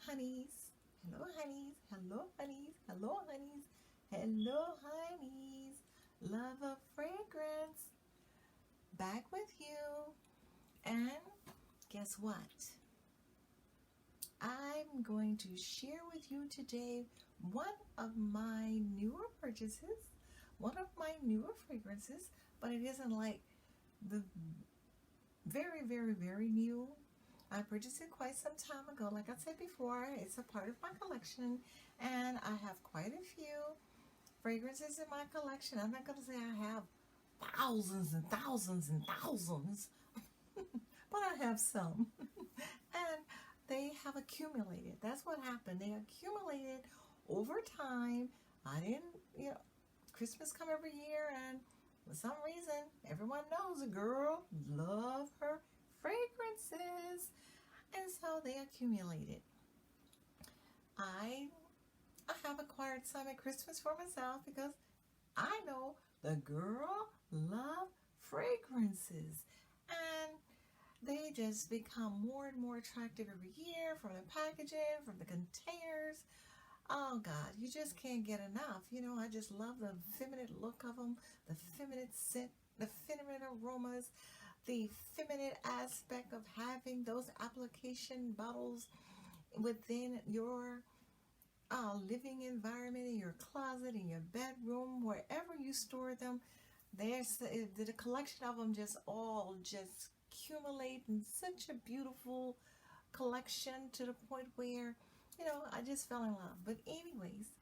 honeys. Hello, honeys. Hello, honeys. Hello, honeys. Hello, honeys. Love of fragrance. Back with you. And guess what? I'm going to share with you today one of my newer purchases, one of my newer fragrances, but it isn't like the very new. I purchased it quite some time ago. Like I said before, it's a part of my collection, and I have quite a few fragrances in my collection. I'm not going to say I have thousands and thousands and thousands, but I have some. And they have accumulated. That's what happened. They accumulated over time. I didn't, Christmas come every year, and for some reason, everyone knows a girl love her fragrances, and so they accumulated. I I have acquired some at Christmas for myself because I know the girl love fragrances, and they just become more and more attractive every year, from the packaging, from the containers. Oh God, you just can't get enough. I just love the feminine look of them, the feminine scent, the feminine aromas, the feminine aspect of having those application bottles within your living environment, in your closet, in your bedroom, wherever you store them. There's the collection of them just all just accumulate in such a beautiful collection to the point where I just fell in love. But anyways,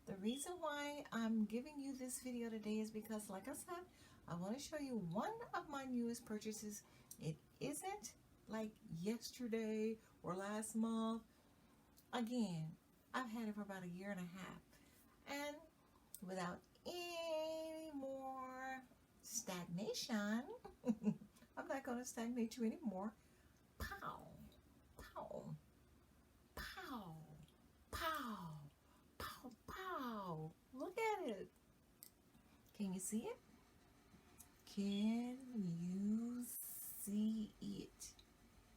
the reason why I'm giving you this video today is because, like I said, I want to show you one of my newest purchases. It isn't like yesterday or last month. Again, I've had it for about a year and a half. And without any more stagnation, I'm not going to stagnate you anymore. Pow, pow, pow, pow, pow, pow. Look at it. Can you see it? Can you see it?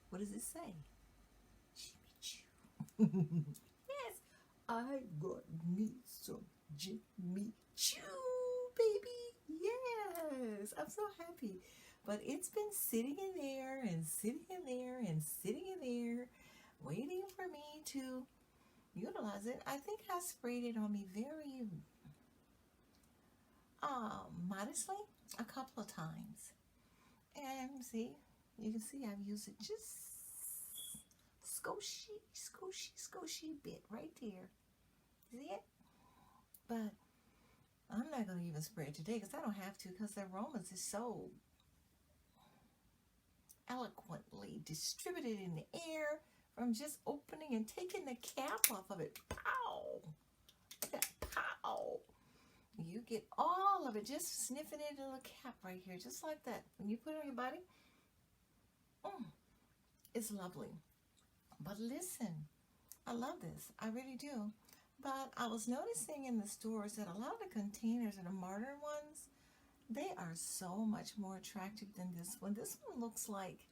What does it say? Jimmie Choo. Yes, I got me some Jimmie Choo, baby. Yes, I'm so happy. But it's been sitting in there and sitting in there and sitting in there, waiting for me to utilize it. I think I sprayed it on me very modestly a couple of times. And see, you can see I've used it just scoshy bit right there. See it? But I'm not going to even spray it today because I don't have to, because the aromas is so eloquently distributed in the air from just opening and taking the cap off of it. Pow! Look at that, pow! You get all of it, just sniffing it in a cap right here, just like that. When you put it on your body, it's lovely. But listen, I love this. I really do. But I was noticing in the stores that a lot of the containers are the modern ones. They are so much more attractive than this one. This one looks like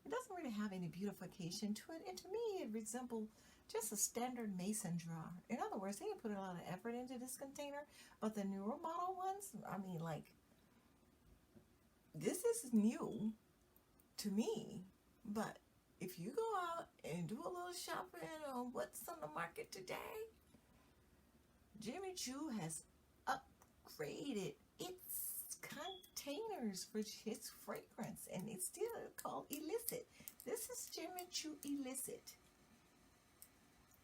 it doesn't really have any beautification to it. And to me, it resembles just a standard mason jar. In other words, they didn't put a lot of effort into this container. But the newer model ones, I mean, like, this is new to me. But if you go out and do a little shopping on what's on the market today, Jimmie Choo has upgraded its containers for its fragrance, and it's still called Illicit. This is Jimmie Choo Illicit,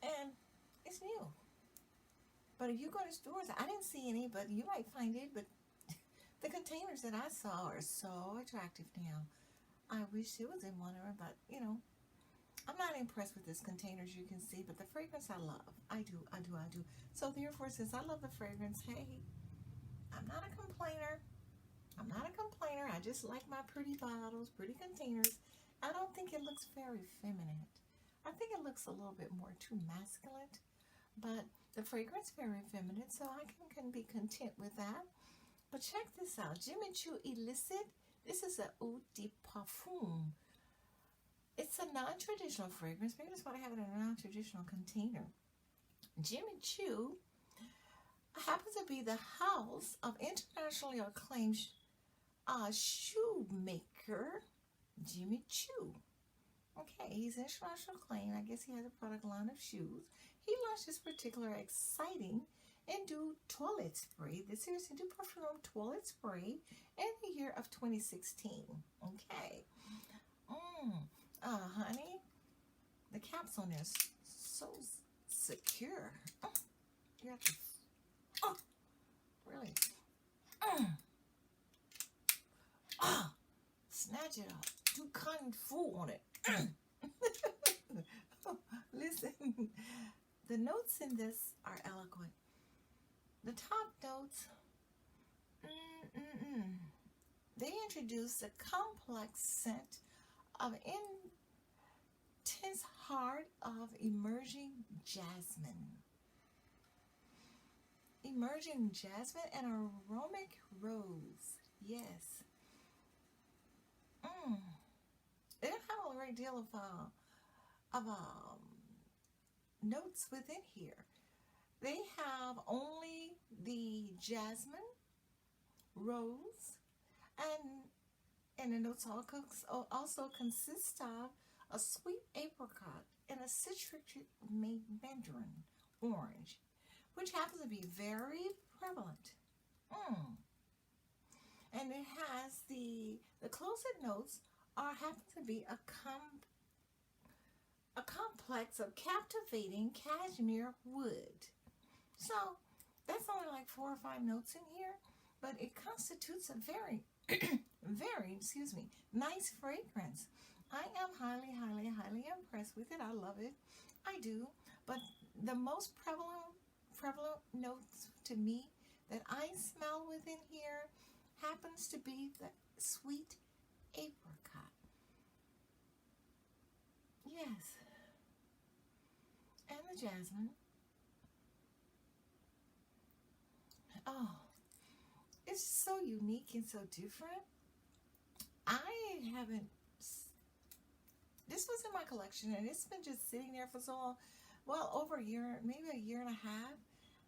and it's new. But if you go to stores, I didn't see any, but you might find it. But the containers that I saw are so attractive now. I wish it was in one of them, but I'm not impressed with this container, as you can see, but the fragrance I love. I do. So therefore, since I love the fragrance, hey, I'm not a complainer. I just like my pretty bottles, pretty containers. I don't think it looks very feminine. I think it looks a little bit more too masculine, but the fragrance very feminine, so I can be content with that. But check this out, Jimmie Choo Illicit. This is a eau de parfum. It's a non-traditional fragrance. Maybe that's why I have it in a non-traditional container. Jimmie Choo happens to be the house of internationally acclaimed shoemaker Jimmie Choo. Okay, he's international acclaimed. I guess he has a product line of shoes. He launched this particular exciting Indu toilet spray, the series Indu perfume toilet spray, in the year of 2016. Okay. Honey, the caps on this so secure. You have to, really. Snatch it up. Do kung fu on it. Listen, the notes in this are eloquent. The top notes, they introduce a complex scent of intense heart of emerging jasmine. Emerging jasmine and aromatic rose. Yes. They don't have a great deal of notes within here. They have only the jasmine, rose, and the notes also consist of a sweet apricot and a citric mandarin orange, which happens to be very prevalent. And it has the closest notes happen to be a complex of captivating cashmere wood. So that's only like 4 or 5 notes in here, but it constitutes a very, very, nice fragrance. I am highly, highly, highly impressed with it. I love it. I do. But the most prevalent notes to me that I smell within here happens to be the sweet apricot. Yes. And the jasmine. Oh, it's so unique and so different. This was in my collection and it's been just sitting there for so long, well, over a year, maybe a year and a half.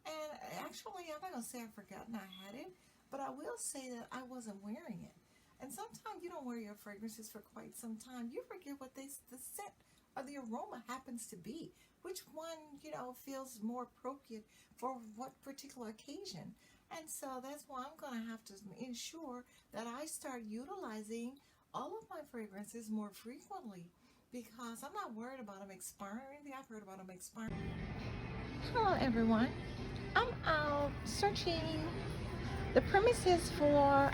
And actually, I'm not going to say I've forgotten I had it, but I will say that I wasn't wearing it. And sometimes you don't wear your fragrances for quite some time. You forget what the scent or the aroma happens to be. Which one, feels more appropriate for what particular occasion. And so that's why I'm going to have to ensure that I start utilizing all of my fragrances more frequently, because I'm not worried about them expiring. I've heard about them expiring. Hello, everyone. I'm out searching the premises for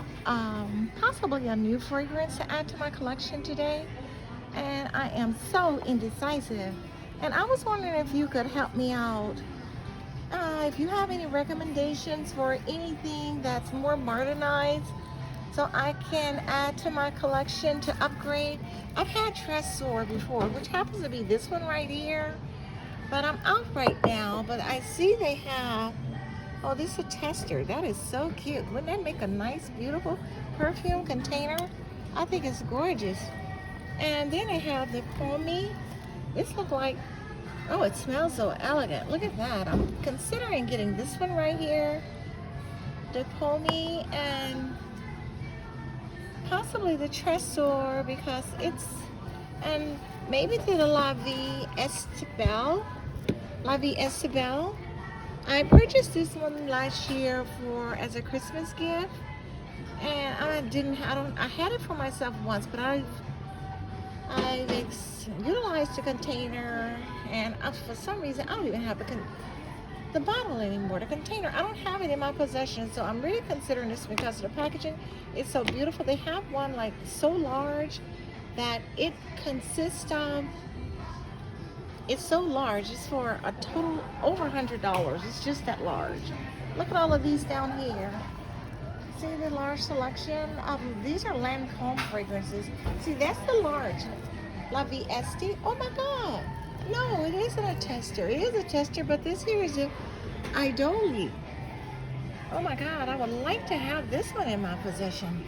possibly a new fragrance to add to my collection today, and I am so indecisive. And I was wondering if you could help me out. If you have any recommendations for anything that's more modernized so I can add to my collection to upgrade. I've had Tresor before, which happens to be this one right here, but I'm out right now. But I see they have, oh, this is a tester. That is so cute. Wouldn't that make a nice, beautiful perfume container? I think it's gorgeous. And then they have the Pommy. This looks like, oh, it smells so elegant. Look at that. I'm considering getting this one right here, the Pommy, and possibly the Tresor, because it's, and maybe the La Vie Estebelle. I purchased this one last year as a Christmas gift, and I had it for myself once, but I've utilized the container, and for some reason I don't even have the bottle anymore. The container, I don't have it in my possession, so I'm really considering this because the packaging is so beautiful. They have one like so large that it consists of, it's so large, it's for a total over $100. It's just that large. Look at all of these down here. See the large selection of, these are Lancome fragrances. See, that's the large La Vie Estée. Oh my God. No, it isn't a tester. It is a tester, but this here is a Idoli. Oh my God, I would like to have this one in my possession.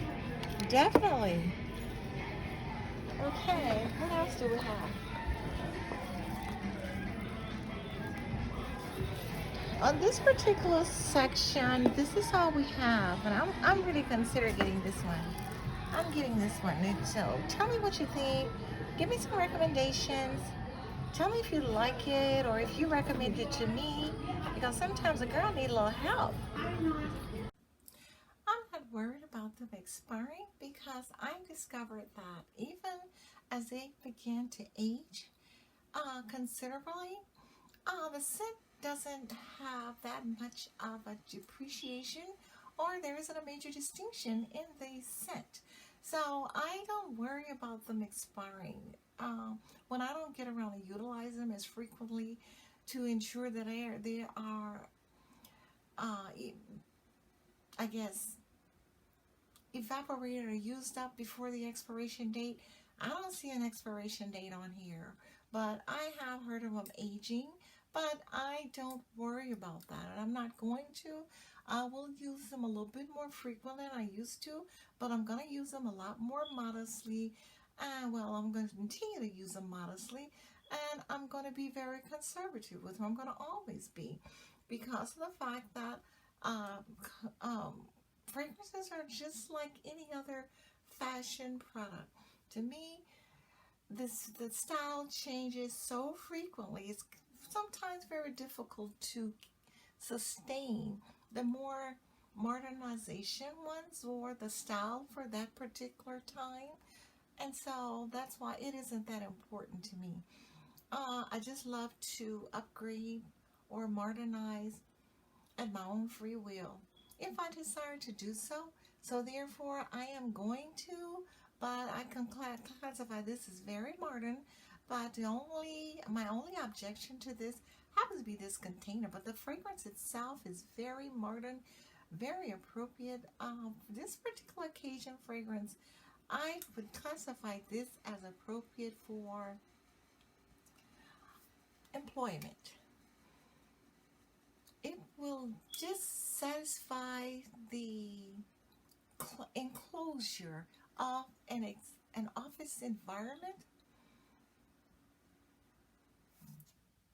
Definitely. Okay, what else else do we have? On this particular section, this is all we have, and I'm really considering getting this one. I'm getting this one. So tell me what you think. Give me some recommendations. Tell me if you like it or if you recommend it to me, because sometimes a girl needs a little help. I'm not worried about them expiring because I discovered that even as they begin to age considerably, the scent doesn't have that much of a depreciation, or there isn't a major distinction in the scent. So I don't worry about them expiring. When I don't get around to utilize them as frequently to ensure that they are I guess, evaporated or used up before the expiration date. I don't see an expiration date on here, but I have heard of them aging, but I don't worry about that, and I'm not going to. I will use them a little bit more frequent than I used to, but I'm going to use them a lot more modestly, and well, I'm going to continue to use them modestly, and I'm going to be very conservative with them. I'm going to always be, because of the fact that um, fragrances are just like any other fashion product. To me, the style changes so frequently. It's sometimes very difficult to sustain the more modernization ones or the style for that particular time. And so that's why it isn't that important to me. I just love to upgrade or modernize at my own free will if I desire to do so. So therefore, I am going to, but I can classify this as very modern. But my only objection to this happens to be this container. But the fragrance itself is very modern, very appropriate. This particular occasion fragrance, I would classify this as appropriate for employment. It will just satisfy the enclosure of an office environment,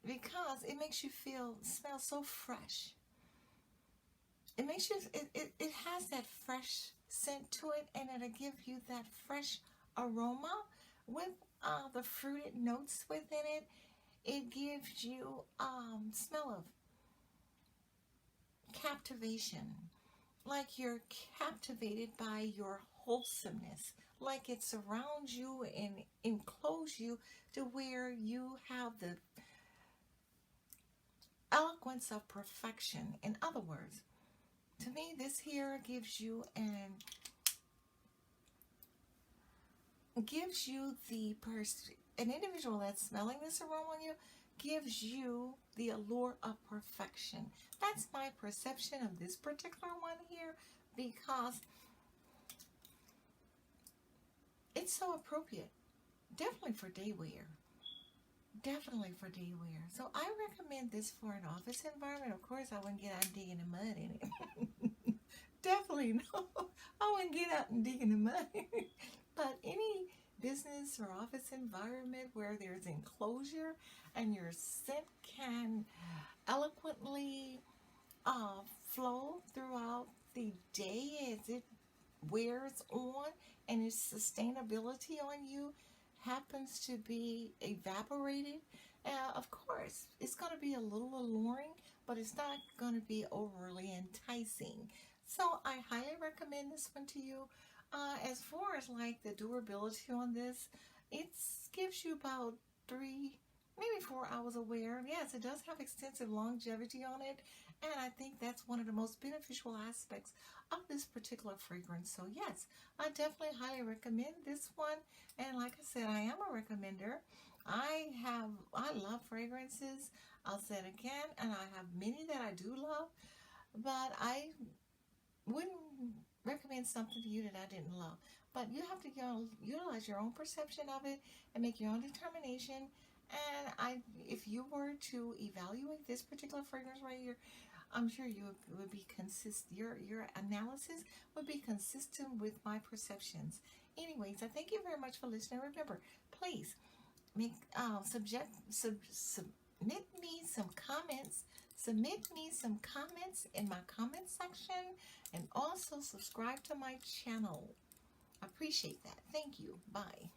because it makes you smell so fresh. It makes you, it has that fresh scent to it, and it'll give you that fresh aroma with the fruited notes within it. It gives you smell of captivation, like you're captivated by your wholesomeness, like it surrounds you and encloses you to where you have the eloquence of perfection. In other words, to me, this here gives you an individual that's smelling this aroma on you gives you the allure of perfection. That's my perception of this particular one here, because it's so appropriate. Definitely for day wear. Definitely for day wear. So I recommend this for an office environment. Of course, I wouldn't get out and dig in the mud in it. Definitely no. I wouldn't get out and dig in the mud. But any business or office environment where there's enclosure and your scent can eloquently flow throughout the day as it wears on, and its sustainability on you happens to be evaporated, of course, it's going to be a little alluring, but it's not going to be overly enticing. So I highly recommend this one to you. As far as like the durability on this, it gives you about 3, maybe 4 hours of wear. Yes, it does have extensive longevity on it, and I think that's one of the most beneficial aspects of this particular fragrance. So yes, I definitely highly recommend this one. And like I said, I am a recommender. I love fragrances. I'll say it again, and I have many that I do love, but I wouldn't recommend something to you that I didn't love. But you have to utilize your own perception of it and make your own determination. And if you were to evaluate this particular fragrance right here, I'm sure you would be consistent. Your analysis would be consistent with my perceptions. Anyways, I thank you very much for listening. Remember, please submit me some comments. Submit me some comments in my comment section, and also subscribe to my channel. I appreciate that. Thank you. Bye.